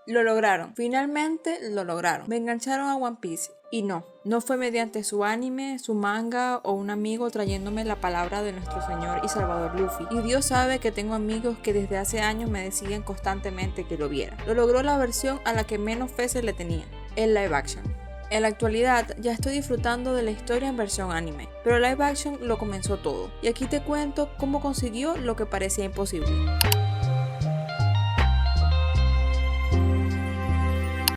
Lo lograron, finalmente lo lograron. Me engancharon a One Piece y no fue mediante su anime, su manga o un amigo trayéndome la palabra de nuestro Señor y Salvador Luffy. Y Dios sabe que tengo amigos que desde hace años me decían constantemente que lo viera. Lo logró la versión a la que menos fe se le tenía, el live action. En la actualidad ya estoy disfrutando de la historia en versión anime, pero live action lo comenzó todo. Y aquí te cuento cómo consiguió lo que parecía imposible.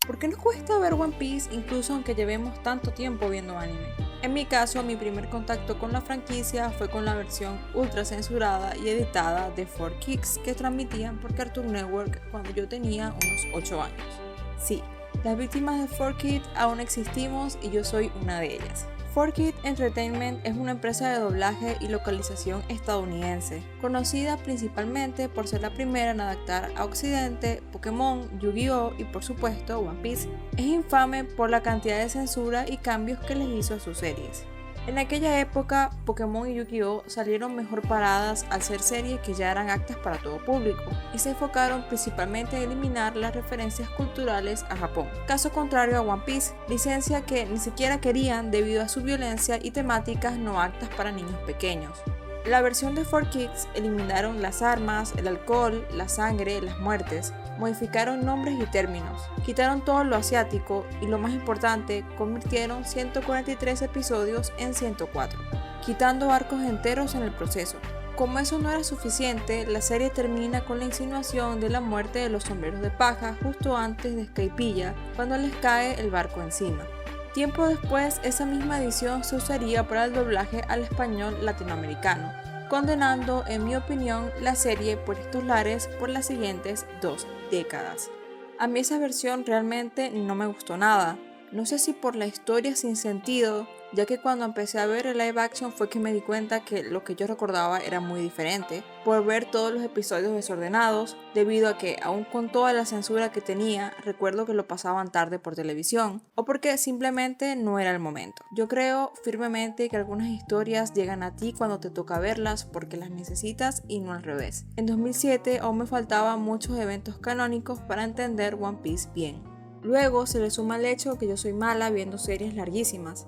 ¿Por qué nos cuesta ver One Piece incluso aunque llevemos tanto tiempo viendo anime? En mi caso, mi primer contacto con la franquicia fue con la versión ultra censurada y editada de 4Kids que transmitían por Cartoon Network cuando yo tenía unos 8 años. Sí, las víctimas de 4Kids aún existimos y yo soy una de ellas. 4Kids Entertainment es una empresa de doblaje y localización estadounidense, conocida principalmente por ser la primera en adaptar a Occidente Pokémon, Yu-Gi-Oh! Y por supuesto One Piece. Es infame por la cantidad de censura y cambios que les hizo a sus series. En aquella época, Pokémon y Yu-Gi-Oh! Salieron mejor paradas al ser series que ya eran aptas para todo público y se enfocaron principalmente en eliminar las referencias culturales a Japón. Caso contrario a One Piece, licencia que ni siquiera querían debido a su violencia y temáticas no aptas para niños pequeños. En la versión de 4Kids eliminaron las armas, el alcohol, la sangre, las muertes, modificaron nombres y términos, quitaron todo lo asiático y lo más importante, convirtieron 143 episodios en 104, quitando arcos enteros en el proceso. Como eso no era suficiente, la serie termina con la insinuación de la muerte de los sombreros de paja justo antes de Skypiea, cuando les cae el barco encima. Tiempo después, esa misma edición se usaría para el doblaje al español latinoamericano, condenando, en mi opinión, la serie por estos lares por las siguientes 2 décadas. A mí esa versión realmente no me gustó nada. No sé si por la historia sin sentido, ya que cuando empecé a ver el live action fue que me di cuenta que lo que yo recordaba era muy diferente, por ver todos los episodios desordenados, debido a que aún con toda la censura que tenía, recuerdo que lo pasaban tarde por televisión, o porque simplemente no era el momento. Yo creo firmemente que algunas historias llegan a ti cuando te toca verlas porque las necesitas y no al revés. En 2007 aún me faltaban muchos eventos canónicos para entender One Piece bien. Luego se le suma el hecho que yo soy mala viendo series larguísimas.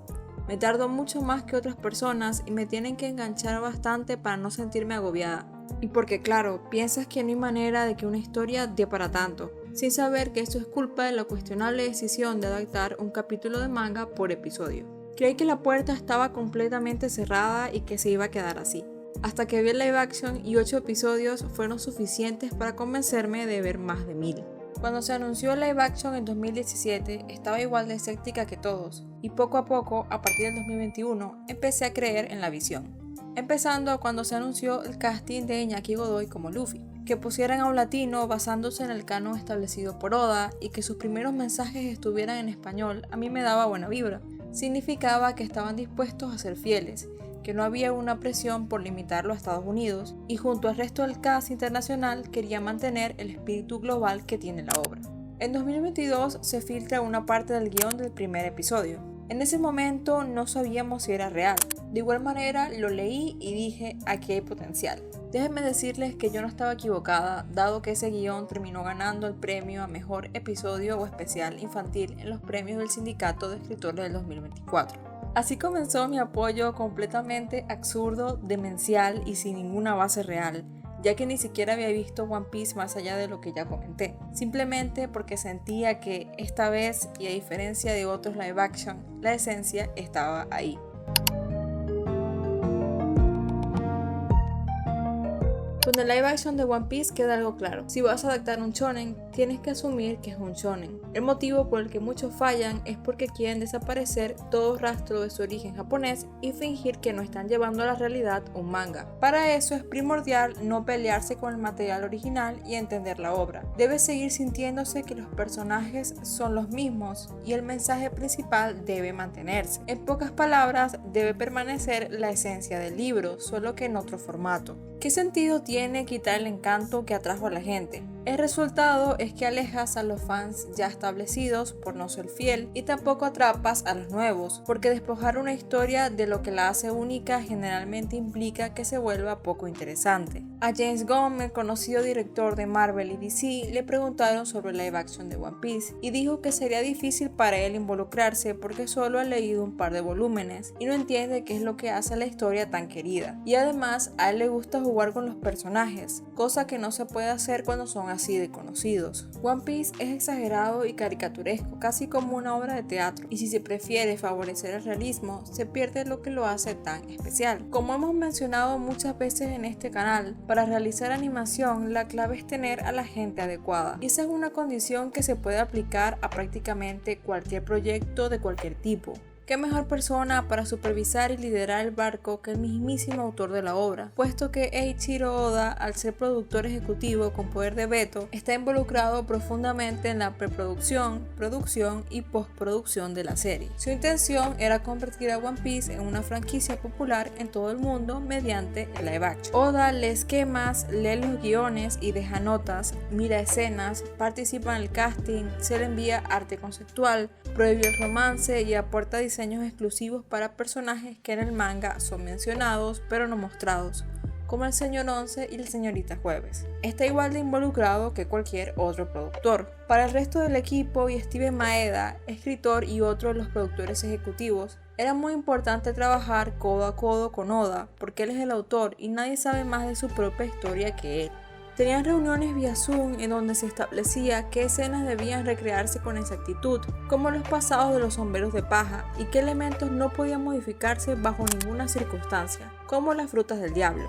Me tardo mucho más que otras personas y me tienen que enganchar bastante para no sentirme agobiada. Y porque claro, piensas que no hay manera de que una historia dé para tanto, sin saber que esto es culpa de la cuestionable decisión de adaptar un capítulo de manga por episodio. Creí que la puerta estaba completamente cerrada y que se iba a quedar así. Hasta que vi el live action y 8 episodios fueron suficientes para convencerme de ver más de 1000. Cuando se anunció el live action en 2017, estaba igual de escéptica que todos, y poco a poco, a partir del 2021, empecé a creer en la visión. Empezando cuando se anunció el casting de Iñaki Godoy como Luffy, que pusieran a un latino basándose en el canon establecido por Oda y que sus primeros mensajes estuvieran en español, a mí me daba buena vibra. Significaba que estaban dispuestos a ser fieles, que no había una presión por limitarlo a Estados Unidos y junto al resto del cast internacional quería mantener el espíritu global que tiene la obra. En 2022 se filtra una parte del guión del primer episodio. En ese momento no sabíamos si era real. De igual manera lo leí y dije, aquí hay potencial. Déjenme decirles que yo no estaba equivocada, dado que ese guión terminó ganando el premio a mejor episodio o especial infantil en los premios del Sindicato de Escritores del 2024. Así comenzó mi apoyo completamente absurdo, demencial y sin ninguna base real, ya que ni siquiera había visto One Piece más allá de lo que ya comenté, simplemente porque sentía que esta vez, y a diferencia de otros live action, la esencia estaba ahí. Con el live action de One Piece queda algo claro. Si vas a adaptar un shonen, tienes que asumir que es un shonen. El motivo por el que muchos fallan es porque quieren desaparecer todo rastro de su origen japonés y fingir que no están llevando a la realidad un manga. Para eso es primordial no pelearse con el material original y entender la obra. Debe seguir sintiéndose que los personajes son los mismos y el mensaje principal debe mantenerse. En pocas palabras, debe permanecer la esencia del libro, solo que en otro formato. ¿Qué sentido tiene quitar el encanto que atrajo a la gente? El resultado es que alejas a los fans ya establecidos por no ser fiel y tampoco atrapas a los nuevos, porque despojar una historia de lo que la hace única generalmente implica que se vuelva poco interesante. A James Gunn, el conocido director de Marvel y DC, le preguntaron sobre live action de One Piece y dijo que sería difícil para él involucrarse porque solo ha leído un par de volúmenes y no entiende qué es lo que hace a la historia tan querida. Y además a él le gusta jugar con los personajes, cosa que no se puede hacer cuando son así de conocidos. One Piece es exagerado y caricaturesco, casi como una obra de teatro, y si se prefiere favorecer el realismo, se pierde lo que lo hace tan especial. Como hemos mencionado muchas veces en este canal, para realizar animación la clave es tener a la gente adecuada, y esa es una condición que se puede aplicar a prácticamente cualquier proyecto de cualquier tipo. ¿Qué mejor persona para supervisar y liderar el barco que el mismísimo autor de la obra? Puesto que Eiichiro Oda, al ser productor ejecutivo con poder de veto, está involucrado profundamente en la preproducción, producción y postproducción de la serie. Su intención era convertir a One Piece en una franquicia popular en todo el mundo mediante el live action. Oda lee esquemas, lee los guiones y deja notas, mira escenas, participa en el casting, se le envía arte conceptual, prohíbe el romance y aporta diseños exclusivos para personajes que en el manga son mencionados pero no mostrados, como el señor Once y la señorita Jueves. Está igual de involucrado que cualquier otro productor. Para el resto del equipo y Steven Maeda, escritor y otros de los productores ejecutivos, era muy importante trabajar codo a codo con Oda, porque él es el autor y nadie sabe más de su propia historia que él. Tenían reuniones vía Zoom en donde se establecía qué escenas debían recrearse con exactitud, como los pasados de los sombreros de paja, y qué elementos no podían modificarse bajo ninguna circunstancia, como las frutas del diablo.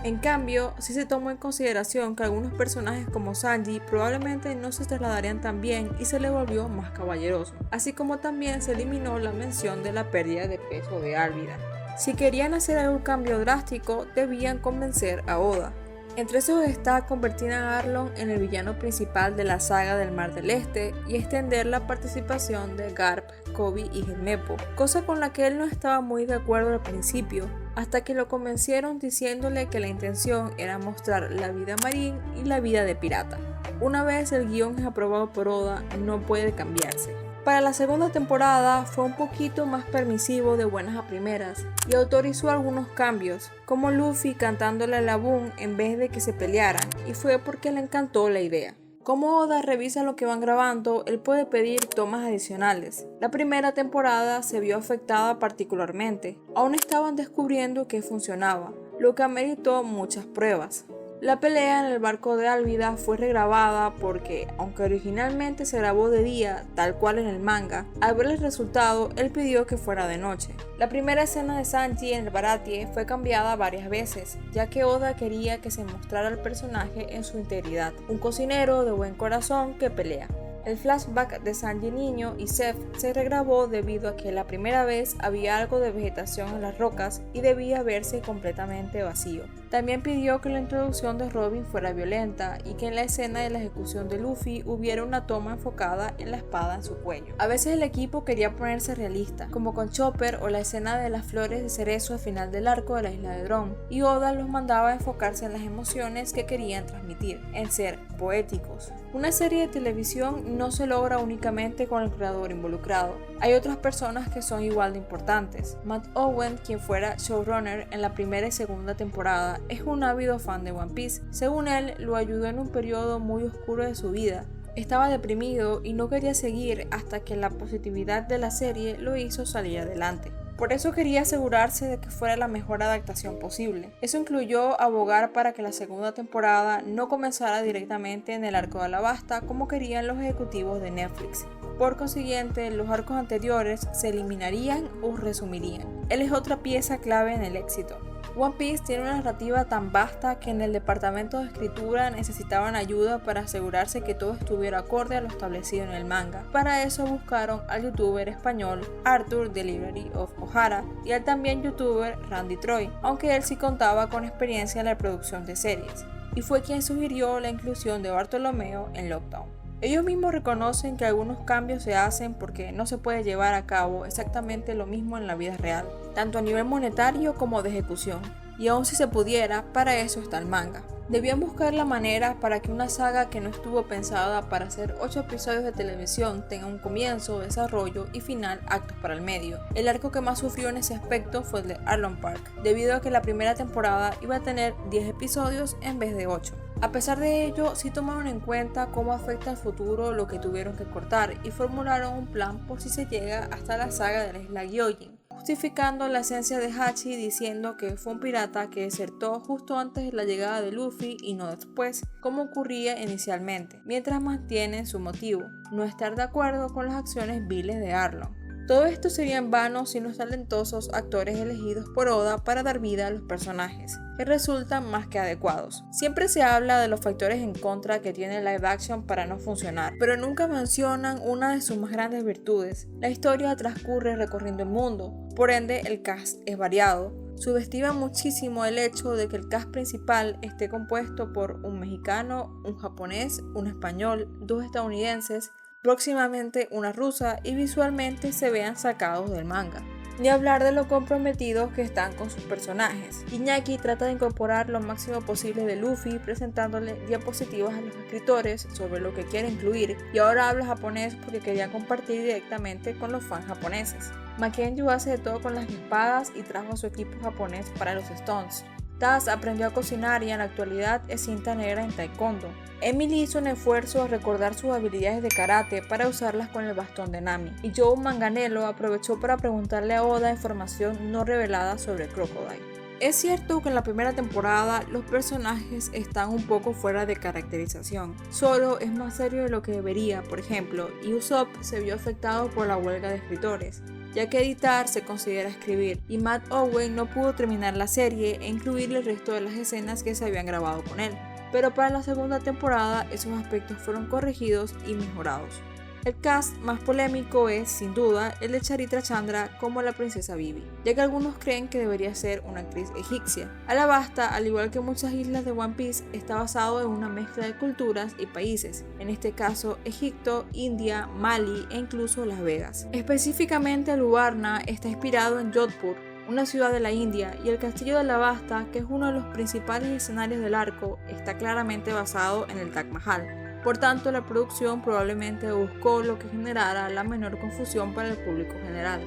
En cambio, sí se tomó en consideración que algunos personajes como Sanji probablemente no se trasladarían tan bien y se le volvió más caballeroso, así como también se eliminó la mención de la pérdida de peso de Alvida. Si querían hacer algún cambio drástico, debían convencer a Oda. Entre esos está convertir a Arlong en el villano principal de la saga del Mar del Este y extender la participación de Garp, Koby y Helmeppo, cosa con la que él no estaba muy de acuerdo al principio, hasta que lo convencieron diciéndole que la intención era mostrar la vida marín y la vida de pirata. Una vez el guión es aprobado por Oda, no puede cambiarse. Para la segunda temporada fue un poquito más permisivo de buenas a primeras y autorizó algunos cambios, como Luffy cantándole a la Boom en vez de que se pelearan, y fue porque le encantó la idea. Como Oda revisa lo que van grabando, él puede pedir tomas adicionales. La primera temporada se vio afectada particularmente, aún estaban descubriendo que funcionaba, lo que ameritó muchas pruebas. La pelea en el barco de Alvida fue regrabada porque, aunque originalmente se grabó de día, tal cual en el manga, al ver el resultado, él pidió que fuera de noche. La primera escena de Sanji en el Baratie fue cambiada varias veces, ya que Oda quería que se mostrara al personaje en su integridad, un cocinero de buen corazón que pelea. El flashback de Sanji niño y Seth se regrabó debido a que la primera vez había algo de vegetación en las rocas y debía verse completamente vacío. También pidió que la introducción de Robin fuera violenta y que en la escena de la ejecución de Luffy hubiera una toma enfocada en la espada en su cuello. A veces el equipo quería ponerse realista, como con Chopper o la escena de las flores de cerezo al final del arco de la isla de Drum, y Oda los mandaba a enfocarse en las emociones que querían transmitir, en ser poéticos. Una serie de televisión no se logra únicamente con el creador involucrado. Hay otras personas que son igual de importantes. Matt Owen, quien fuera showrunner en la primera y segunda temporada, es un ávido fan de One Piece. Según él, lo ayudó en un periodo muy oscuro de su vida. Estaba deprimido y no quería seguir hasta que la positividad de la serie lo hizo salir adelante. Por eso quería asegurarse de que fuera la mejor adaptación posible. Eso incluyó abogar para que la segunda temporada no comenzara directamente en el arco de Alabasta como querían los ejecutivos de Netflix. Por consiguiente, los arcos anteriores se eliminarían o resumirían. Él es otra pieza clave en el éxito. One Piece tiene una narrativa tan vasta que en el departamento de escritura necesitaban ayuda para asegurarse que todo estuviera acorde a lo establecido en el manga. Para eso buscaron al youtuber español Arthur de Library of Ohara y al también youtuber Randy Troy, aunque él sí contaba con experiencia en la producción de series, y fue quien sugirió la inclusión de Bartolomeo en Lockdown. Ellos mismos reconocen que algunos cambios se hacen porque no se puede llevar a cabo exactamente lo mismo en la vida real, tanto a nivel monetario como de ejecución. y aun si se pudiera, para eso está el manga. Debían buscar la manera para que una saga que no estuvo pensada para hacer 8 episodios de televisión tenga un comienzo, desarrollo y final actos para el medio. El arco que más sufrió en ese aspecto fue el de Arlong Park, debido a que la primera temporada iba a tener 10 episodios en vez de 8. A pesar de ello, sí tomaron en cuenta cómo afecta al futuro lo que tuvieron que cortar y formularon un plan por si se llega hasta la saga de la isla Gyojin, justificando la esencia de Hachi diciendo que fue un pirata que desertó justo antes de la llegada de Luffy y no después, como ocurría inicialmente, mientras mantienen su motivo, no estar de acuerdo con las acciones viles de Arlong. Todo esto sería en vano sin los talentosos actores elegidos por Oda para dar vida a los personajes, que resultan más que adecuados. Siempre se habla de los factores en contra que tiene el live action para no funcionar, pero nunca mencionan una de sus más grandes virtudes. La historia transcurre recorriendo el mundo, por ende el cast es variado. Subestima muchísimo el hecho de que el cast principal esté compuesto por un mexicano, un japonés, un español, 2 estadounidenses, próximamente una rusa y visualmente se vean sacados del manga. Ni hablar de lo comprometidos que están con sus personajes. Iñaki trata de incorporar lo máximo posible de Luffy presentándole diapositivas a los escritores sobre lo que quiere incluir y ahora habla japonés porque quería compartir directamente con los fans japoneses. Makenyu hace de todo con las espadas y trajo a su equipo japonés para los Stones. Taz aprendió a cocinar y en la actualidad es cinta negra en taekwondo. Emily hizo un esfuerzo a recordar sus habilidades de karate para usarlas con el bastón de Nami, y Joe Manganiello aprovechó para preguntarle a Oda información no revelada sobre Crocodile. Es cierto que en la primera temporada los personajes están un poco fuera de caracterización. Zoro es más serio de lo que debería, por ejemplo, y Usopp se vio afectado por la huelga de escritores, ya que editar se considera escribir, y Matt Owen no pudo terminar la serie e incluir el resto de las escenas que se habían grabado con él. Pero para la segunda temporada esos aspectos fueron corregidos y mejorados. El cast más polémico es, sin duda, el de Charitra Chandra como la princesa Vivi, ya que algunos creen que debería ser una actriz egipcia. Alabasta, al igual que muchas islas de One Piece, está basado en una mezcla de culturas y países, en este caso Egipto, India, Mali e incluso Las Vegas. Específicamente Lubarna está inspirado en Jodhpur, una ciudad de la India, y el castillo de Alabasta, que es uno de los principales escenarios del arco, está claramente basado en el Taj Mahal. Por tanto, la producción probablemente buscó lo que generara la menor confusión para el público general.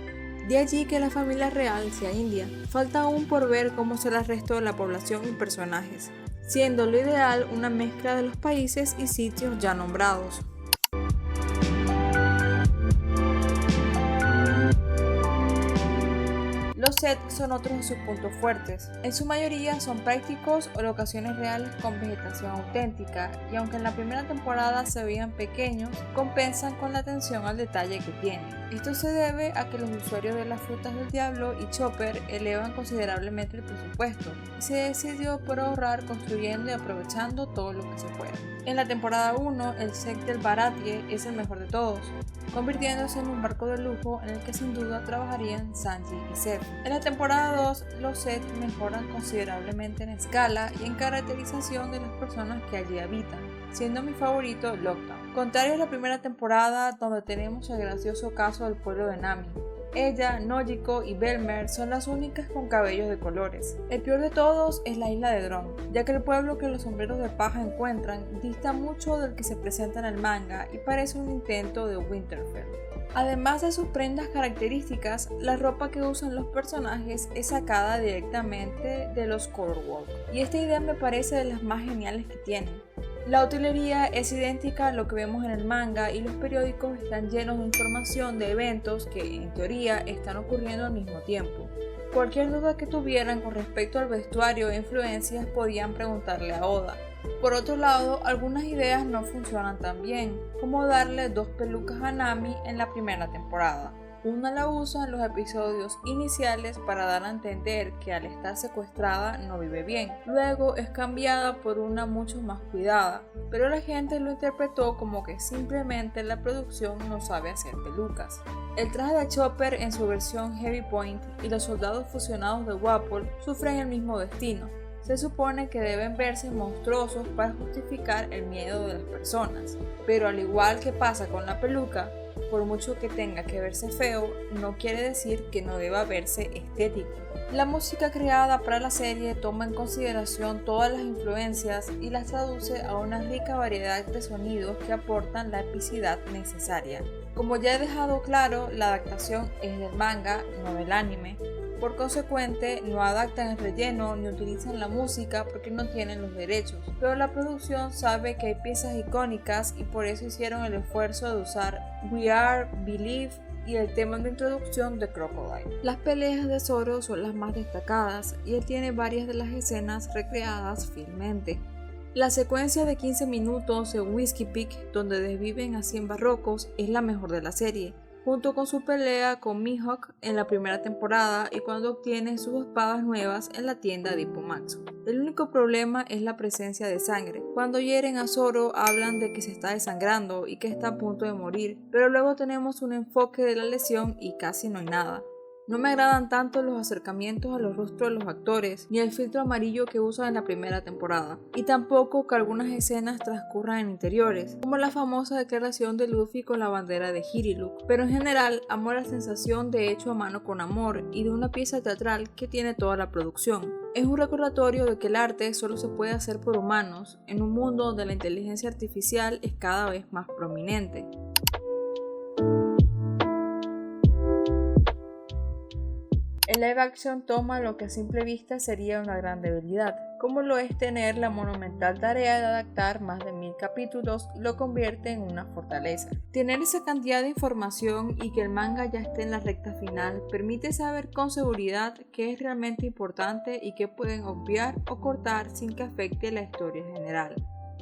De allí que la familia real sea india. Falta aún por ver cómo será el resto de la población y personajes, siendo lo ideal una mezcla de los países y sitios ya nombrados. Los sets son otros de sus puntos fuertes. En su mayoría son prácticos o locaciones reales con vegetación auténtica, y aunque en la primera temporada se veían pequeños, compensan con la atención al detalle que tienen. Esto se debe a que los usuarios de las frutas del diablo y Chopper elevan considerablemente el presupuesto, y se decidió por ahorrar construyendo y aprovechando todo lo que se pueda. En la temporada 1, el set del Baratie es el mejor de todos, convirtiéndose en un barco de lujo en el que sin duda trabajarían Sanji y Zeph. En la temporada 2, los sets mejoran considerablemente en escala y en caracterización de las personas que allí habitan, siendo mi favorito Lockdown. Contrario a la primera temporada, donde tenemos el gracioso caso del pueblo de Nami. Ella, Nojiko y Belmer son las únicas con cabellos de colores. El peor de todos es la isla de Dron, ya que el pueblo que los sombreros de paja encuentran dista mucho del que se presenta en el manga y parece un intento de Winterfell. Además de sus prendas características, la ropa que usan los personajes es sacada directamente de los Colorwalk, y esta idea me parece de las más geniales que tienen. La utilería es idéntica a lo que vemos en el manga y los periódicos están llenos de información de eventos que, en teoría, están ocurriendo al mismo tiempo. Cualquier duda que tuvieran con respecto al vestuario e influencias podían preguntarle a Oda. Por otro lado, algunas ideas no funcionan tan bien, como darle 2 pelucas a Nami en la primera temporada. Una la usa en los episodios iniciales para dar a entender que al estar secuestrada no vive bien. Luego es cambiada por una mucho más cuidada, pero la gente lo interpretó como que simplemente la producción no sabe hacer pelucas. El traje de Chopper en su versión Heavy Point y los soldados fusionados de Wapol sufren el mismo destino. Se supone que deben verse monstruosos para justificar el miedo de las personas, pero al igual que pasa con la peluca, por mucho que tenga que verse feo, no quiere decir que no deba verse estético. La música creada para la serie toma en consideración todas las influencias y las traduce a una rica variedad de sonidos que aportan la epicidad necesaria. Como ya he dejado claro, la adaptación es del manga, no del anime. Por consecuente, no adaptan el relleno ni utilizan la música porque no tienen los derechos, pero la producción sabe que hay piezas icónicas y por eso hicieron el esfuerzo de usar We Are, Believe y el tema de introducción de Crocodile. Las peleas de Zoro son las más destacadas y él tiene varias de las escenas recreadas fielmente. La secuencia de 15 minutos en Whiskey Peak, donde desviven a 100 barrocos, es la mejor de la serie, junto con su pelea con Mihawk en la primera temporada y cuando obtiene sus espadas nuevas en la tienda de Hippomatsu. El único problema es la presencia de sangre. Cuando hieren a Zoro hablan de que se está desangrando y que está a punto de morir, pero luego tenemos un enfoque de la lesión y casi no hay nada. No me agradan tanto los acercamientos a los rostros de los actores, ni el filtro amarillo que usan en la primera temporada, y tampoco que algunas escenas transcurran en interiores, como la famosa declaración de Luffy con la bandera de Hiriluk, pero en general amo la sensación de hecho a mano con amor y de una pieza teatral que tiene toda la producción. Es un recordatorio de que el arte solo se puede hacer por humanos, en un mundo donde la inteligencia artificial es cada vez más prominente. El live action toma lo que a simple vista sería una gran debilidad, como lo es tener la monumental tarea de adaptar más de 1000 capítulos, lo convierte en una fortaleza. Tener esa cantidad de información y que el manga ya esté en la recta final permite saber con seguridad qué es realmente importante y qué pueden obviar o cortar sin que afecte la historia general.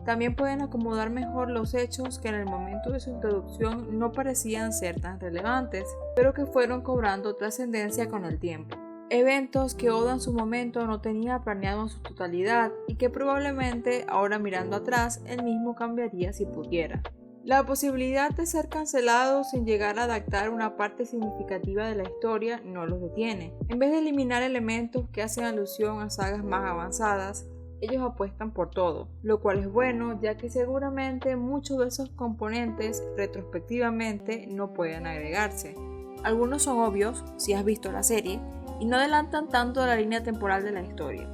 También pueden acomodar mejor los hechos que en el momento de su introducción no parecían ser tan relevantes, pero que fueron cobrando trascendencia con el tiempo. Eventos que Oda en su momento no tenía planeado en su totalidad y que probablemente ahora mirando atrás él mismo cambiaría si pudiera. La posibilidad de ser cancelado sin llegar a adaptar una parte significativa de la historia no los detiene. En vez de eliminar elementos que hacen alusión a sagas más avanzadas, ellos apuestan por todo, lo cual es bueno ya que seguramente muchos de esos componentes retrospectivamente no pueden agregarse. Algunos son obvios si has visto la serie y no adelantan tanto a la línea temporal de la historia,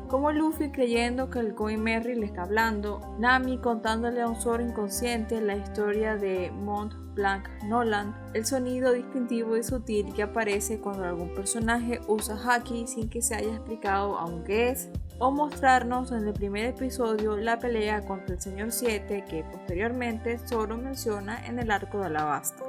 como Luffy creyendo que el Going Merry le está hablando, Nami contándole a un Zoro inconsciente la historia de Mont Blanc Noland, el sonido distintivo y sutil que aparece cuando algún personaje usa haki sin que se haya explicado aún qué es, o mostrarnos en el primer episodio la pelea contra el Señor 7 que posteriormente Zoro menciona en el arco de Alabasta.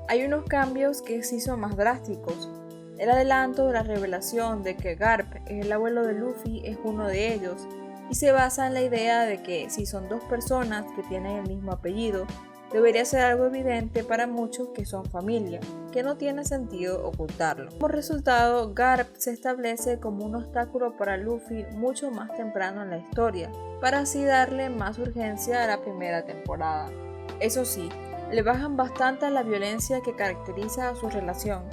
Hay unos cambios que sí son más drásticos. El adelanto de la revelación de que Garp es el abuelo de Luffy es uno de ellos y se basa en la idea de que si son dos personas que tienen el mismo apellido, debería ser algo evidente para muchos que son familia, que no tiene sentido ocultarlo. Como resultado, Garp se establece como un obstáculo para Luffy mucho más temprano en la historia, para así darle más urgencia a la primera temporada. Eso sí, le bajan bastante a la violencia que caracteriza a su relación,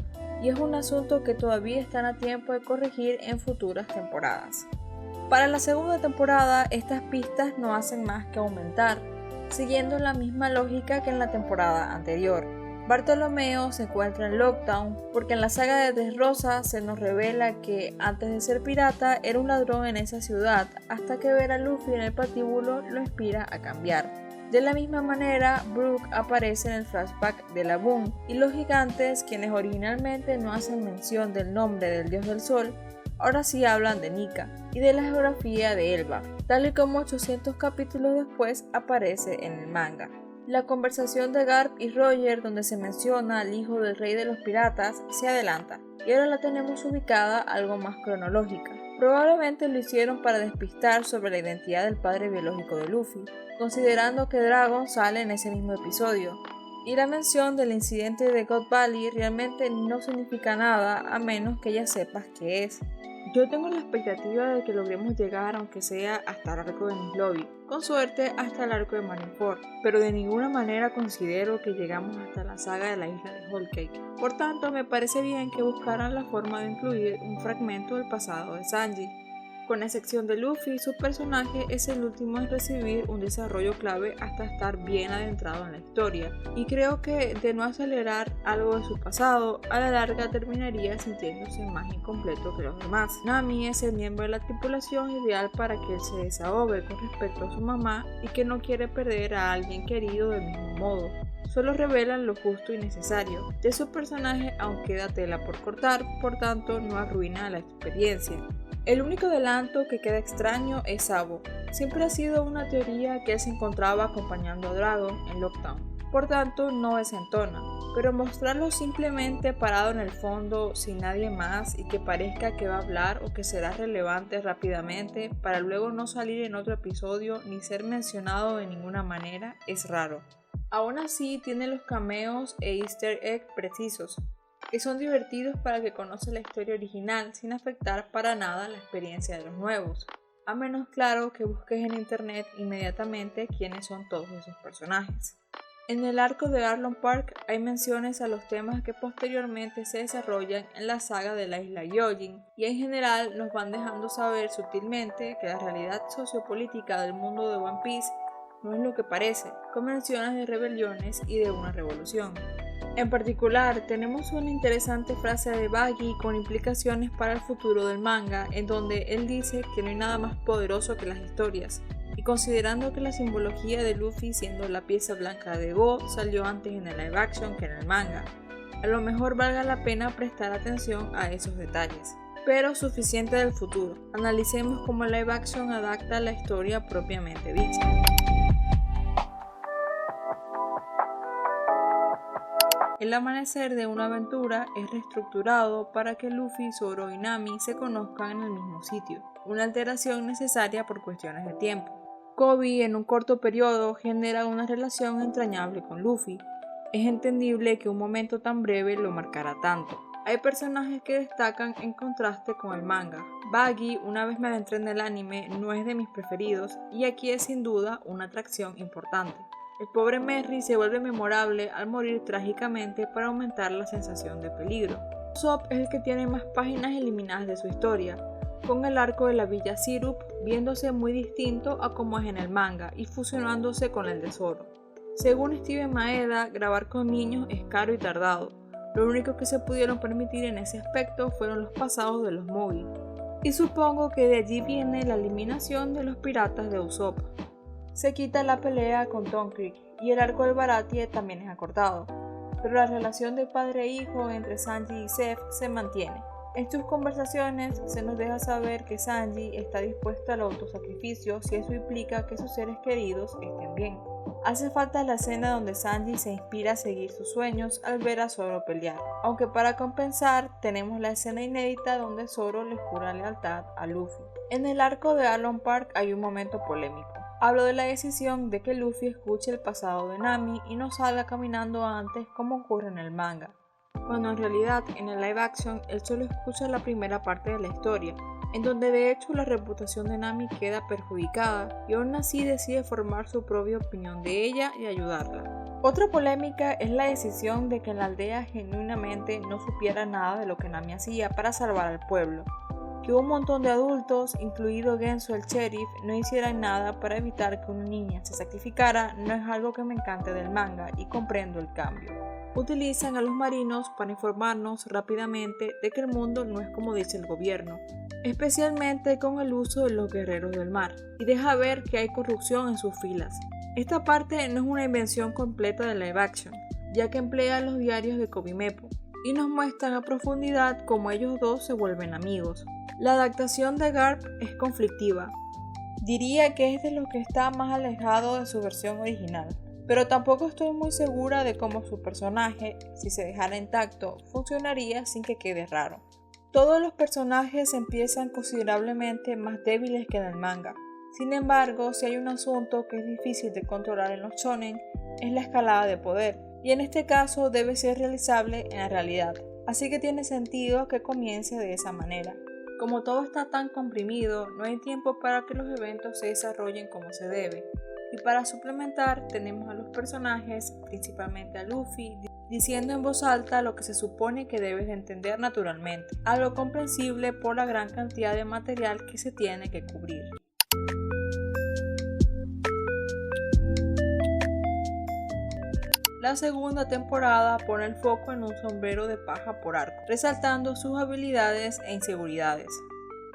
y es un asunto que todavía están a tiempo de corregir en futuras temporadas. Para la segunda temporada, estas pistas no hacen más que aumentar, siguiendo la misma lógica que en la temporada anterior. Bartolomeo se encuentra en Lockdown porque en la saga de Dressrosa se nos revela que antes de ser pirata era un ladrón en esa ciudad, hasta que ver a Luffy en el patíbulo lo inspira a cambiar. De la misma manera, Brook aparece en el flashback de Laboon, y los gigantes, quienes originalmente no hacen mención del nombre del dios del sol, ahora sí hablan de Nika y de la geografía de Elbaf, tal y como 800 capítulos después aparece en el manga. La conversación de Garp y Roger, donde se menciona al hijo del rey de los piratas, se adelanta, y ahora la tenemos ubicada algo más cronológica. Probablemente lo hicieron para despistar sobre la identidad del padre biológico de Luffy, considerando que Dragon sale en ese mismo episodio, y la mención del incidente de God Valley realmente no significa nada a menos que ya sepas qué es. Yo tengo la expectativa de que logremos llegar aunque sea hasta el arco de Enies Lobby, con suerte hasta el arco de Marineford, pero de ninguna manera considero que llegamos hasta la saga de la isla de Whole Cake. Por tanto, me parece bien que buscaran la forma de incluir un fragmento del pasado de Sanji. Con excepción de Luffy, su personaje es el último en recibir un desarrollo clave hasta estar bien adentrado en la historia, y creo que de no acelerar algo de su pasado, a la larga terminaría sintiéndose más incompleto que los demás. Nami es el miembro de la tripulación ideal para que él se desahogue con respecto a su mamá y que no quiere perder a alguien querido del mismo modo. Solo revelan lo justo y necesario. De su personaje aún queda tela por cortar, por tanto no arruina la experiencia. El único adelanto que queda extraño es Sabo. Siempre ha sido una teoría que él se encontraba acompañando a Dragon en Lockdown, por tanto no desentona, pero mostrarlo simplemente parado en el fondo sin nadie más y que parezca que va a hablar o que será relevante rápidamente para luego no salir en otro episodio ni ser mencionado de ninguna manera es raro. Aún así tiene los cameos e easter egg precisos, que son divertidos para que conoce la historia original sin afectar para nada la experiencia de los nuevos, a menos claro que busques en internet inmediatamente quiénes son todos esos personajes. En el arco de Arlong Park hay menciones a los temas que posteriormente se desarrollan en la saga de la isla Gyojin, y en general nos van dejando saber sutilmente que la realidad sociopolítica del mundo de One Piece no es lo que parece, con menciones de rebeliones y de una revolución. En particular, tenemos una interesante frase de Buggy con implicaciones para el futuro del manga, en donde él dice que no hay nada más poderoso que las historias, y considerando que la simbología de Luffy siendo la pieza blanca de Go salió antes en el live action que en el manga, a lo mejor valga la pena prestar atención a esos detalles. Pero suficiente del futuro, analicemos cómo el live action adapta la historia propiamente dicha. El amanecer de una aventura es reestructurado para que Luffy, Zoro y Nami se conozcan en el mismo sitio, una alteración necesaria por cuestiones de tiempo. Koby en un corto periodo genera una relación entrañable con Luffy. Es entendible que un momento tan breve lo marcara tanto. Hay personajes que destacan en contraste con el manga. Buggy, una vez me adentré en el anime, no es de mis preferidos y aquí es sin duda una atracción importante. El pobre Merry se vuelve memorable al morir trágicamente para aumentar la sensación de peligro. Usopp es el que tiene más páginas eliminadas de su historia, con el arco de la Villa Syrup viéndose muy distinto a como es en el manga y fusionándose con el de Zoro. Según Steven Maeda, grabar con niños es caro y tardado. Lo único que se pudieron permitir en ese aspecto fueron los pasados de los Mugi. Y supongo que de allí viene la eliminación de los piratas de Usopp. Se quita la pelea con Tom Creek y el arco del Baratie también es acortado, pero la relación de padre e hijo entre Sanji y Seth se mantiene. En sus conversaciones se nos deja saber que Sanji está dispuesto al autosacrificio si eso implica que sus seres queridos estén bien. Hace falta la escena donde Sanji se inspira a seguir sus sueños al ver a Zoro pelear, aunque para compensar tenemos la escena inédita donde Zoro le jura lealtad a Luffy. En el arco de Arlong Park hay un momento polémico. Hablo de la decisión de que Luffy escuche el pasado de Nami y no salga caminando antes como ocurre en el manga, cuando en realidad en el live action él solo escucha la primera parte de la historia, en donde de hecho la reputación de Nami queda perjudicada y aún así decide formar su propia opinión de ella y ayudarla. Otra polémica es la decisión de que en la aldea genuinamente no supiera nada de lo que Nami hacía para salvar al pueblo. Que un montón de adultos, incluido Genzo el sheriff, no hicieran nada para evitar que una niña se sacrificara no es algo que me encante del manga y comprendo el cambio. Utilizan a los marinos para informarnos rápidamente de que el mundo no es como dice el gobierno, especialmente con el uso de los guerreros del mar, y deja ver que hay corrupción en sus filas. Esta parte no es una invención completa de live action, ya que emplea los diarios de Koby Mappo, y nos muestran a profundidad cómo ellos dos se vuelven amigos. La adaptación de Garp es conflictiva. Diría que es de lo que está más alejado de su versión original, pero tampoco estoy muy segura de cómo su personaje, si se dejara intacto, funcionaría sin que quede raro. Todos los personajes empiezan considerablemente más débiles que en el manga. Sin embargo, si hay un asunto que es difícil de controlar en los shonen, es la escalada de poder, y en este caso debe ser realizable en la realidad, así que tiene sentido que comience de esa manera. Como todo está tan comprimido, no hay tiempo para que los eventos se desarrollen como se debe, y para suplementar tenemos a los personajes, principalmente a Luffy, diciendo en voz alta lo que se supone que debes de entender naturalmente, algo comprensible por la gran cantidad de material que se tiene que cubrir. La segunda temporada pone el foco en un sombrero de paja por arco, resaltando sus habilidades e inseguridades.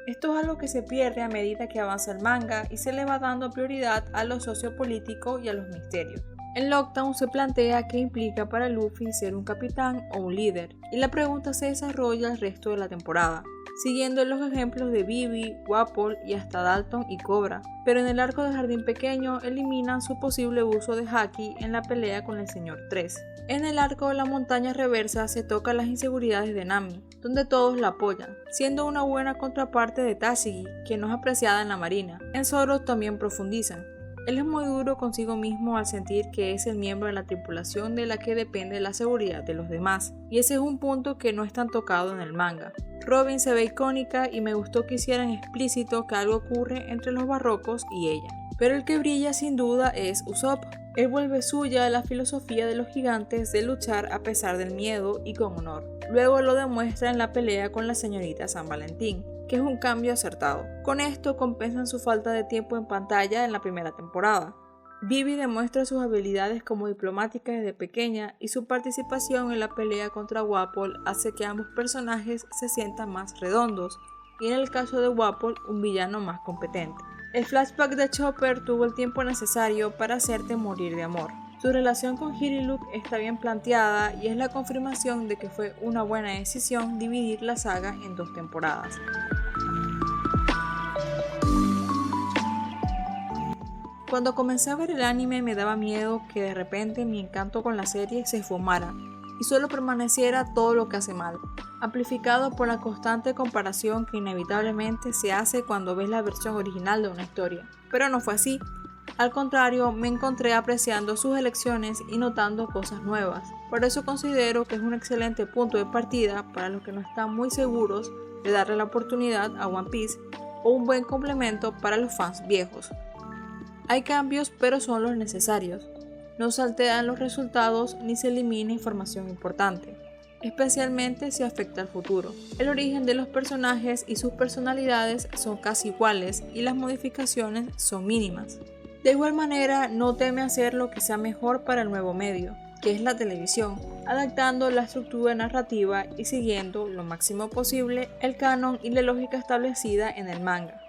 Esto es algo que se pierde a medida que avanza el manga y se le va dando prioridad a lo sociopolítico y a los misterios. En Lockdown se plantea qué implica para Luffy ser un capitán o un líder, y la pregunta se desarrolla el resto de la temporada, siguiendo los ejemplos de Vivi, Wapol y hasta Dalton y Cobra, pero en el arco del Jardín Pequeño eliminan su posible uso de Haki en la pelea con el Señor 3. En el arco de la Montaña Reversa se tocan las inseguridades de Nami, donde todos la apoyan, siendo una buena contraparte de Tashigi, quien no es apreciada en la marina. En Zoro también profundizan. Él es muy duro consigo mismo al sentir que es el miembro de la tripulación de la que depende la seguridad de los demás, y ese es un punto que no es tan tocado en el manga. Robin se ve icónica y me gustó que hicieran explícito que algo ocurre entre los barrocos y ella. Pero el que brilla sin duda es Usopp. Él vuelve suya la filosofía de los gigantes de luchar a pesar del miedo y con honor. Luego lo demuestra en la pelea con la señorita San Valentín, que es un cambio acertado. Con esto compensan su falta de tiempo en pantalla en la primera temporada. Vivi demuestra sus habilidades como diplomática desde pequeña y su participación en la pelea contra Wapol hace que ambos personajes se sientan más redondos y en el caso de Wapol un villano más competente. El flashback de Chopper tuvo el tiempo necesario para hacerte morir de amor. Su relación con Hiriluk está bien planteada y es la confirmación de que fue una buena decisión dividir la saga en 2 temporadas. Cuando comencé a ver el anime me daba miedo que de repente mi encanto con la serie se esfumara y solo permaneciera todo lo que hace mal, amplificado por la constante comparación que inevitablemente se hace cuando ves la versión original de una historia. Pero no fue así. Al contrario, me encontré apreciando sus elecciones y notando cosas nuevas. Por eso considero que es un excelente punto de partida para los que no están muy seguros de darle la oportunidad a One Piece, o un buen complemento para los fans viejos. Hay cambios, pero son los necesarios. No se alteran los resultados ni se elimina información importante, especialmente si afecta al futuro. El origen de los personajes y sus personalidades son casi iguales y las modificaciones son mínimas. De igual manera, no teme hacer lo que sea mejor para el nuevo medio, que es la televisión, adaptando la estructura narrativa y siguiendo lo máximo posible el canon y la lógica establecida en el manga.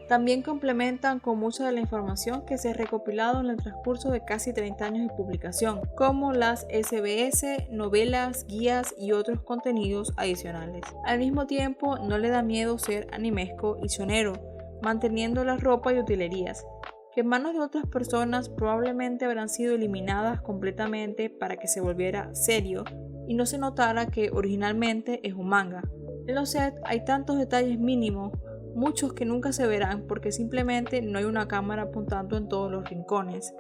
También complementan con mucha de la información que se ha recopilado en el transcurso de casi 30 años de publicación, como las SBS, novelas, guías y otros contenidos adicionales. Al mismo tiempo, no le da miedo ser animesco y shonero, manteniendo la ropa y utilerías, que en manos de otras personas probablemente habrán sido eliminadas completamente para que se volviera serio y no se notara que originalmente es un manga. En los sets hay tantos detalles mínimos, muchos que nunca se verán porque simplemente no hay una cámara apuntando en todos los rincones,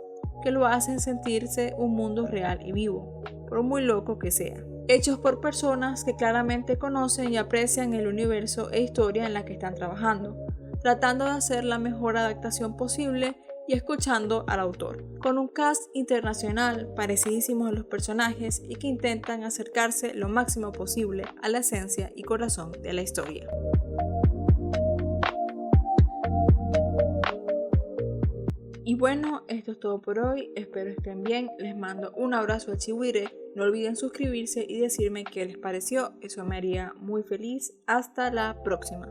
que lo hacen sentirse un mundo real y vivo, por muy loco que sea. Hechos por personas que claramente conocen y aprecian el universo e historia en la que están trabajando, tratando de hacer la mejor adaptación posible y escuchando al autor, con un cast internacional parecidísimo a los personajes y que intentan acercarse lo máximo posible a la esencia y corazón de la historia. Y bueno, esto es todo por hoy, espero estén bien, les mando un abrazo a Chihuire, no olviden suscribirse y decirme qué les pareció, eso me haría muy feliz, hasta la próxima.